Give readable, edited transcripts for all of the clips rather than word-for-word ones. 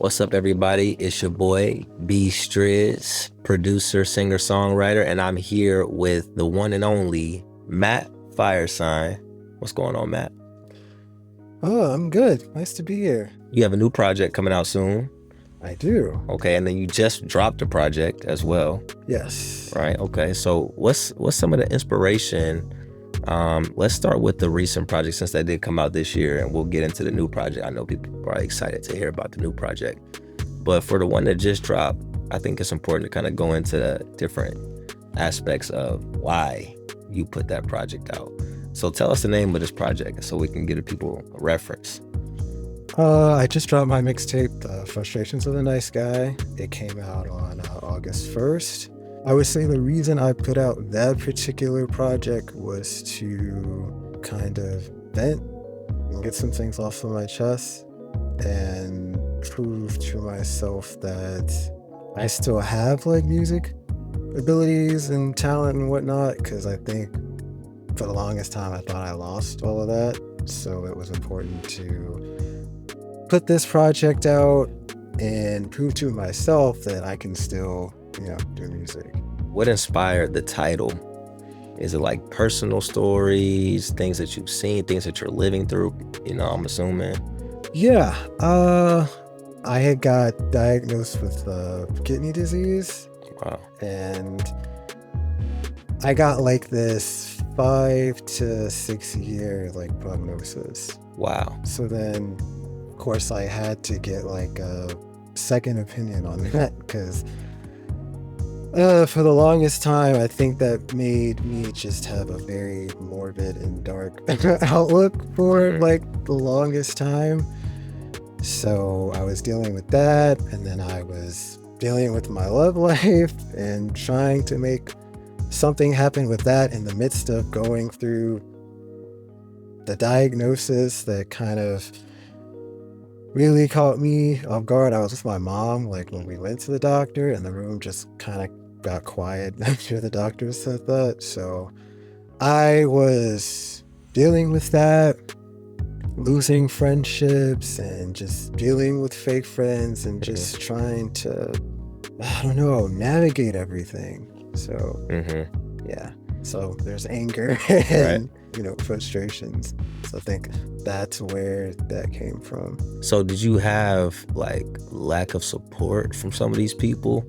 What's up, everybody? It's your boy, B Striz, producer, singer, songwriter, and I'm here with the one and only Matt Firesign. What's going on, Matt? Oh, I'm good. Nice to be here. You have a new project coming out soon. I do. Okay, and then you just dropped a project as well, Yes. right? Okay, so what's some of the inspiration? Let's start with the recent project since that did come out this year, and we'll get into the new project. I know people are excited to hear about the new project, but for the one that just dropped, I think it's important to kind of go into the different aspects of why you put that project out. So tell us the name of this project so we can give people a reference. I just dropped my mixtape, Frustrations of the Nice Guy. It came out on August 1st. I would say the reason I put out that particular project was to kind of vent and get some things off of my chest and prove to myself that I still have like music abilities and talent and whatnot, because I think for the longest time I thought I lost all of that. So it was important to put this project out and prove to myself that I can still, do music. What inspired the title? Is it like personal stories, things that you've seen, things that you're living through? I'm assuming. Yeah, I had got diagnosed with kidney disease. Wow. And I got like this 5 to 6 year like prognosis. Wow. So then, of course, I had to get like a second opinion on that, because for the longest time, I think that made me just have a very morbid and dark outlook for like the longest time. So I was dealing with that, and then I was dealing with my love life and trying to make something happen with that in the midst of going through the diagnosis that kind of really caught me off guard. I was with my mom, like when we went to the doctor, and the room just kind of got quiet after the doctor said that. So I was dealing with that, losing friendships and just dealing with fake friends and just trying to, navigate everything. So, yeah. So there's anger and, frustrations. So I think that's where that came from. So did you have like lack of support from some of these people?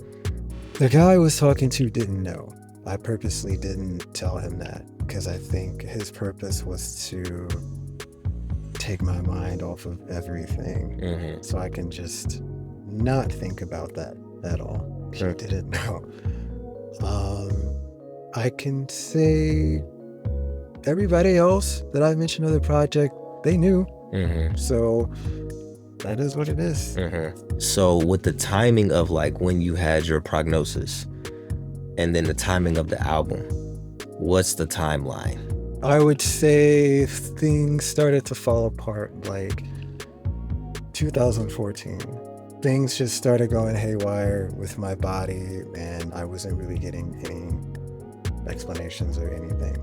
The guy I was talking to didn't know. I purposely didn't tell him that because I think his purpose was to take my mind off of everything so I can just not think about that at all. He didn't know. I can say everybody else that I mentioned in the project, they knew. So that is what it is. So with the timing of like when you had your prognosis and then the timing of the album, what's the timeline? I would say things started to fall apart like 2014. Things just started going haywire with my body, and I wasn't really getting any explanations or anything.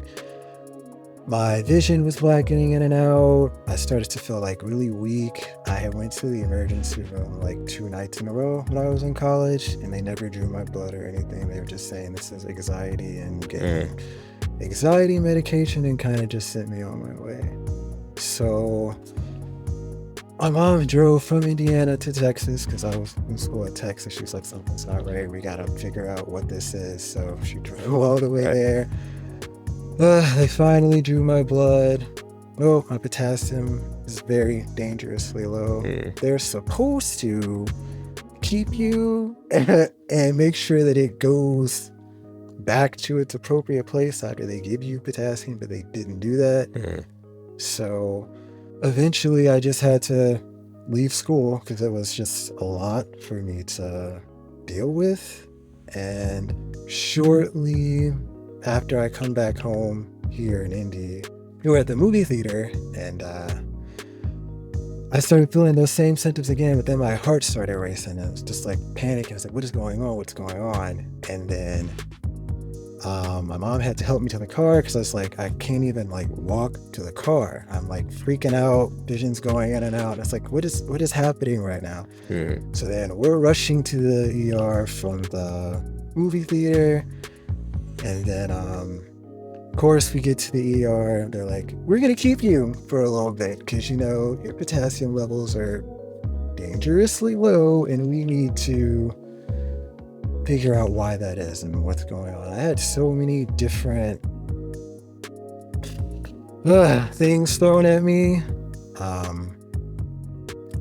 My vision was blackening in and out. I started to feel like really weak. I had went to the emergency room like 2 nights in a row when I was in college, and they never drew my blood or anything. They were just saying this is anxiety and getting anxiety medication, and kind of just sent me on my way. So my mom drove from Indiana to Texas because I was in school at Texas. She was like, something's not right. We got to figure out what this is. So she drove all the way there. They finally drew my blood. Oh, my potassium is very dangerously low. They're supposed to keep you and make sure that it goes back to its appropriate place after they give you potassium, but they didn't do that. So eventually I just had to leave school because it was just a lot for me to deal with. And shortly after I come back home here in Indy, we were at the movie theater, and I started feeling those same symptoms again, but then my heart started racing. I was just like panicking. I was like, what is going on? What's going on? And then My mom had to help me to the car because I was like, I can't even like walk to the car. I'm like freaking out, visions going in and out. It's like, what is happening right now? Mm. So then we're rushing to the ER from the movie theater. And then, of course, we get to the ER. They're like, we're going to keep you for a little bit because, your potassium levels are dangerously low and we need to figure out why that is and what's going on. I had so many different things thrown at me.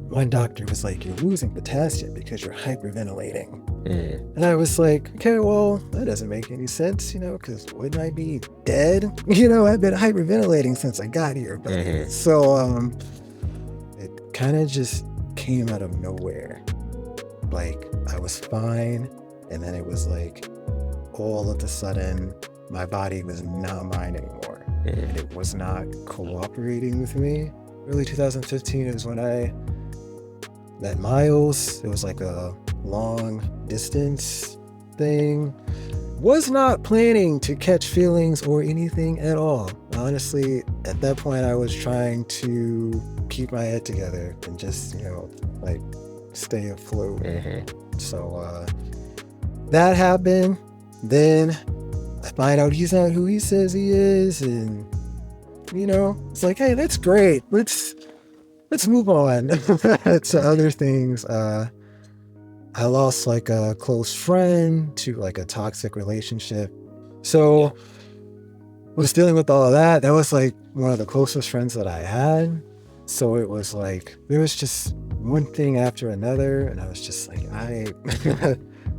One doctor was like, you're losing potassium because you're hyperventilating. Mm. And I was like, okay, well, that doesn't make any sense, because wouldn't I be dead? I've been hyperventilating since I got here. But Mm-hmm. so it kind of just came out of nowhere. Like, I was fine. And then it was like, all of a sudden, my body was not mine anymore. Mm-hmm. And it was not cooperating with me. Early 2015 is when I met Miles. It was like a long distance thing. Was not planning to catch feelings or anything at all. Honestly, at that point, I was trying to keep my head together and just, like stay afloat. Mm-hmm. So that happened. Then I find out he's not who he says he is. And, it's like, hey, that's great. Let's move on to other things. I lost like a close friend to like a toxic relationship. So was dealing with all of that. That was like one of the closest friends that I had. So it was like, there was just one thing after another. And I was just like, I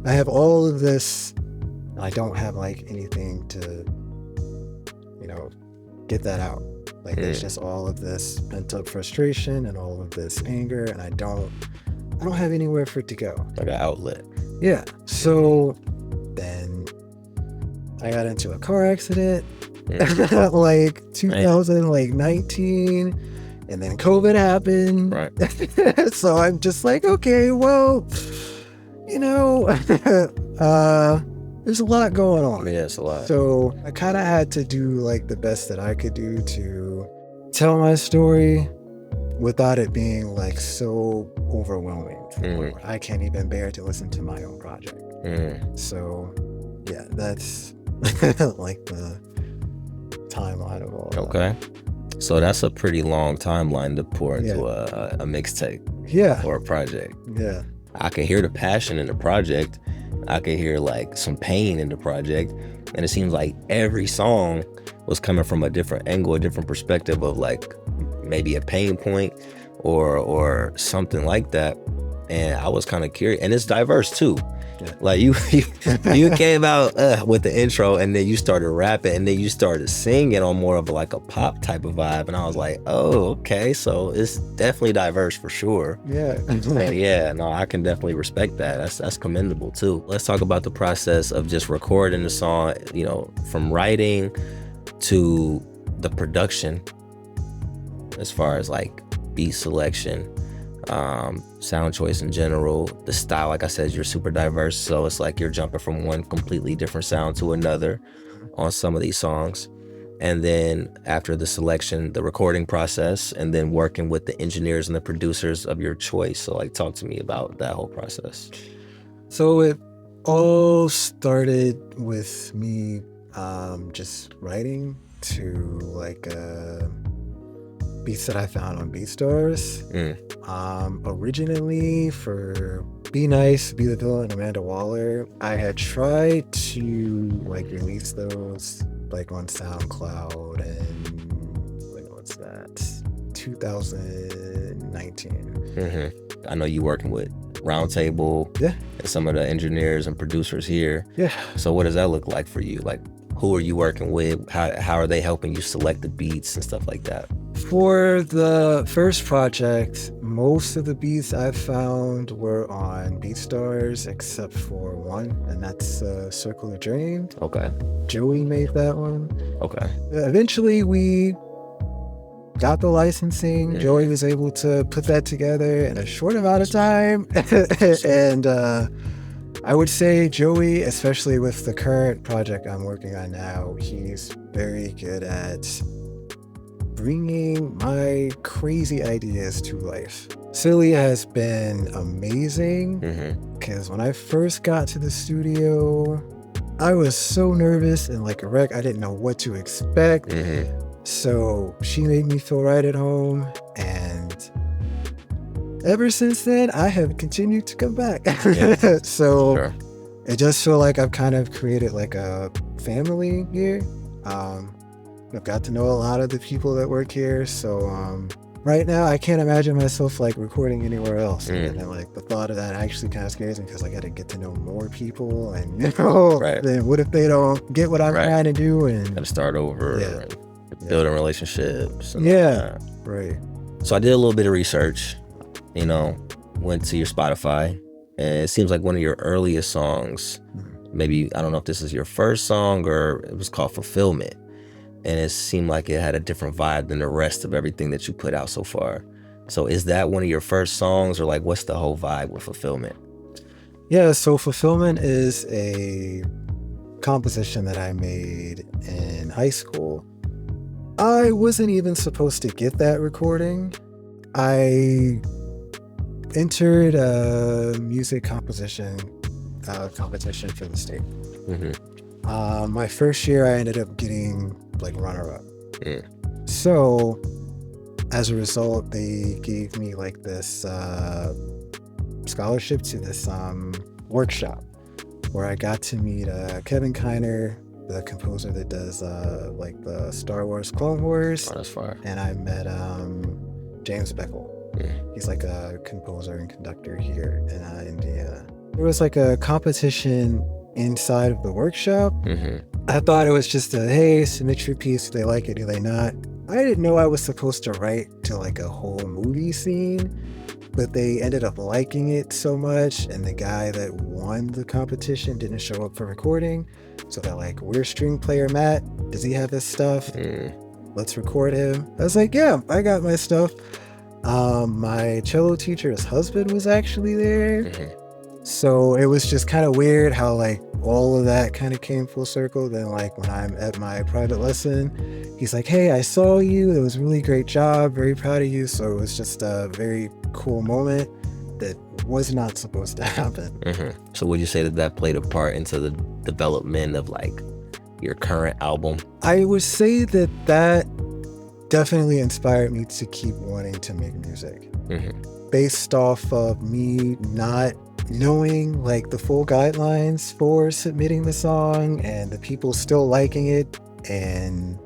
have all of this. And I don't have like anything to, get that out. Like there's just all of this pent up frustration and all of this anger. And I don't have anywhere for it to go. Like an outlet. Yeah. So then I got into a car accident like 2019, and then COVID happened. Right. So I'm just like, okay, well, there's a lot going on. Yeah, it's a lot. So I kind of had to do like the best that I could do to tell my story without it being like so overwhelming. Where I can't even bear to listen to my own project. So yeah, that's like the timeline of all that. Okay. So that's a pretty long timeline to pour into a mixtape. Yeah. Or a project. Yeah. I could hear the passion in the project. I could hear like some pain in the project. And it seems like every song was coming from a different angle, a different perspective of like maybe a pain point or something like that. And I was kind of curious. And it's diverse too. Yeah. Like you came out with the intro, and then you started rapping, and then you started singing on more of like a pop type of vibe. And I was like, oh, okay. So it's definitely diverse for sure. Yeah. And yeah, no, I can definitely respect that. That's commendable too. Let's talk about the process of just recording the song, from writing to the production, as far as like beat selection, sound choice in general, the style. Like I said, you're super diverse, so it's like you're jumping from one completely different sound to another on some of these songs. And then after the selection, the recording process, and then working with the engineers and the producers of your choice. So like, talk to me about that whole process. So it all started with me just writing to like beats that I found on BeatStars. Originally for Be Nice, Be the Villain, Amanda Waller, I had tried to like release those like on SoundCloud and what's that? 2019. I know you working with Roundtable, and some of the engineers and producers here. Yeah. So what does that look like for you? Like, who are you working with? How are they helping you select the beats and stuff like that? For the first project, most of the beats I found were on BeatStars except for one, and that's Circle of Dreams. Okay. Joey made that one. Okay. Eventually, we got the licensing. Joey was able to put that together in a short amount of time. And I would say Joey, especially with the current project I'm working on now, he's very good at bringing my crazy ideas to life. Silly has been amazing because when I first got to the studio, I was so nervous and like a wreck. I didn't know what to expect. So she made me feel right at home, and ever since then, I have continued to come back. So Sure. it just feel like I've kind of created like a family here. I've got to know a lot of the people that work here. So right now, I can't imagine myself like recording anywhere else. And then like the thought of that actually kind of scares me because I got to get to know more people, and then what if they don't get what I'm trying to do? And got to start over and building relationships. And right. So I did a little bit of research, went to your Spotify, and it seems like one of your earliest songs, maybe, I don't know if this is your first song or it was called Fulfillment. And it seemed like it had a different vibe than the rest of everything that you put out so far. So is that one of your first songs, or like what's the whole vibe with Fulfillment? Yeah, so Fulfillment is a composition that I made in high school. I wasn't even supposed to get that recording. I entered a music composition competition for the state. My first year, I ended up getting like runner-up. So as a result, they gave me like this scholarship to this workshop where I got to meet Kevin Kiner, the composer that does like the Star Wars Clone Wars. Oh, that's fire. And I met James Beckel. He's like a composer and conductor here in Indiana. There was like a competition inside of the workshop. I thought it was just hey, submit your piece. Do they like it? Do they not? I didn't know I was supposed to write to like a whole movie scene, but they ended up liking it so much, and the guy that won the competition didn't show up for recording. So they're like, where's string player Matt? Does he have his stuff? Let's record him. I was like, yeah, I got my stuff. My cello teacher's husband was actually there. So it was just kind of weird how like all of that kind of came full circle. Then like when I'm at my private lesson, he's like, hey, I saw you. It was a really great job. Very proud of you. So it was just a very cool moment that was not supposed to happen. So would you say that played a part into the development of like your current album? I would say that definitely inspired me to keep wanting to make music. Based off of me not knowing like the full guidelines for submitting the song, and the people still liking it, and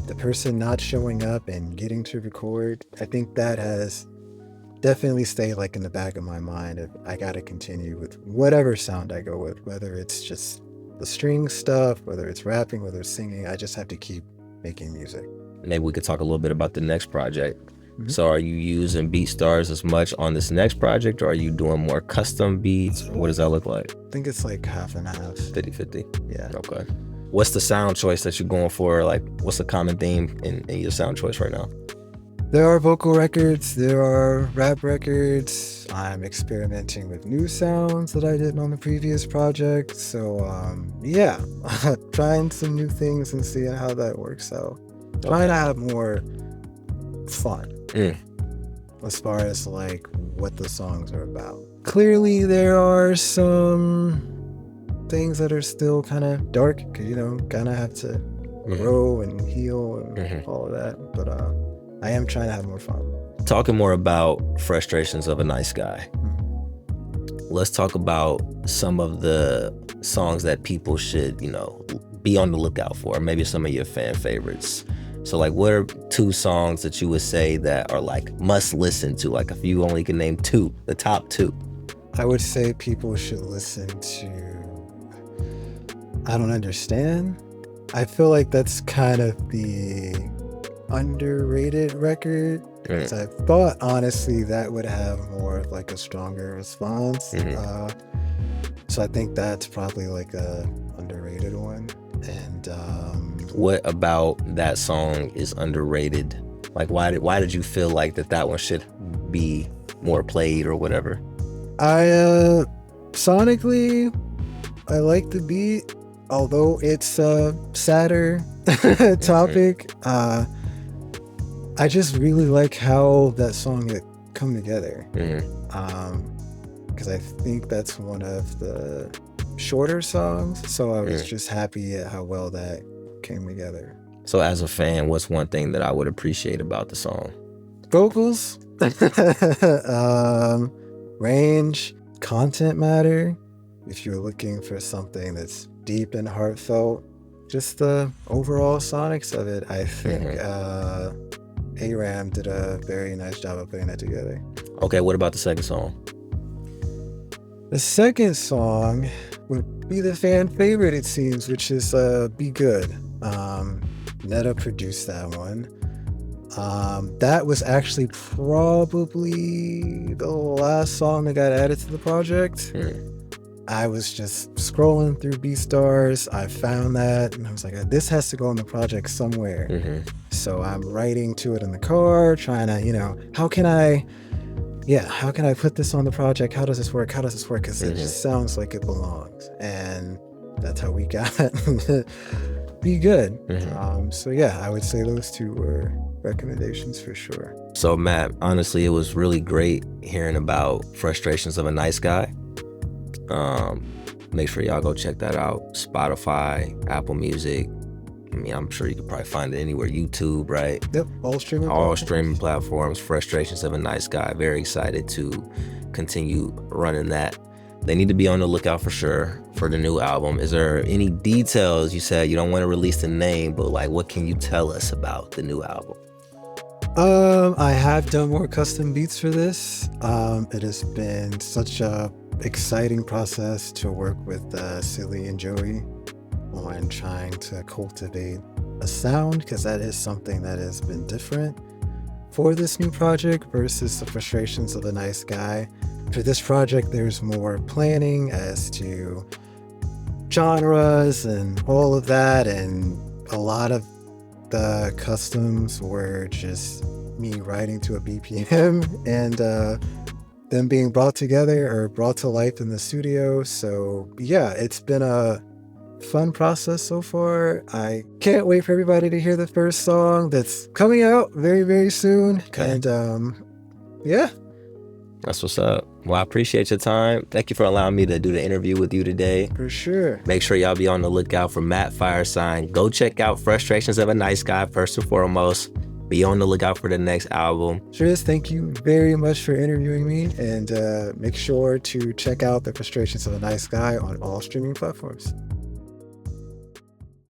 the person not showing up and getting to record, I think that has definitely stayed like in the back of my mind of I gotta continue with whatever sound I go with, whether it's just the string stuff, whether it's rapping, whether it's singing. I just have to keep making music. Maybe we could talk a little bit about the next project. So are you using BeatStars as much on this next project, or are you doing more custom beats? What does that look like? I think it's like half and half. 50-50? Yeah. Okay. What's the sound choice that you're going for? Like, what's the common theme in your sound choice right now? There are vocal records, there are rap records. I'm experimenting with new sounds that I didn't on the previous project. So yeah, trying some new things and seeing how that works out. Trying to have more fun as far as like what the songs are about. Clearly there are some things that are still kind of dark because kind of have to grow and heal and all of that, but I am trying to have more fun. Talking more about Frustrations of a Nice Guy, let's talk about some of the songs that people should be on the lookout for, maybe some of your fan favorites. So like, what are 2 songs that you would say that are like must listen to? Like if you only can name 2, the top 2. I would say people should listen to I Don't Understand. I feel like that's kind of the underrated record. Because I thought honestly that would have more of like a stronger response. So I think that's probably like a underrated one. And what about that song is underrated? Like why did you feel like that one should be more played or whatever? I sonically I like the beat, although it's a sadder topic. I just really like how that song had come together. Because I think that's one of the shorter songs, so I was just happy at how well that came together. So as a fan, what's one thing that I would appreciate about the song? Vocals, range, content matter. If you're looking for something that's deep and heartfelt, just the overall sonics of it, I think Aram did a very nice job of putting that together. Okay, what about the second song? The second song would be the fan favorite, it seems, which is Be Good. Netta produced that one. That was actually probably the last song that got added to the project. I was just scrolling through BeatStars. I found that and I was like, this has to go on the project somewhere. So I'm writing to it in the car, trying to, how can I put this on the project? How does this work? Because it just sounds like it belongs. And that's how we got Be Good. So yeah, I would say those two were recommendations for sure. So Matt, honestly, it was really great hearing about Frustrations of a Nice Guy. Make sure y'all go check that out. Spotify, Apple Music. I mean, I'm sure you could probably find it anywhere. YouTube, right? Yep, all streaming platforms. Frustrations of a Nice Guy. Very excited to continue running that. They need to be on the lookout for sure for the new album. Is there any details? You said you don't want to release the name, but like, what can you tell us about the new album? I have done more custom beats for this. It has been such a exciting process to work with Silly and Joey on trying to cultivate a sound, because that is something that has been different for this new project versus the Frustrations of the Nice Guy. For this project, there's more planning as to genres and all of that, and a lot of the customs were just me writing to a BPM and them being brought together or brought to life in the studio. So yeah, it's been a fun process so far. I can't wait for everybody to hear the first song that's coming out very, very soon. Okay. And yeah. That's what's up. Well, I appreciate your time. Thank you for allowing me to do the interview with you today. For sure. Make sure y'all be on the lookout for Matt Firesign. Go check out Frustrations of a Nice Guy first and foremost. Be on the lookout for the next album. Tris, thank you very much for interviewing me, and make sure to check out the Frustrations of a Nice Guy on all streaming platforms.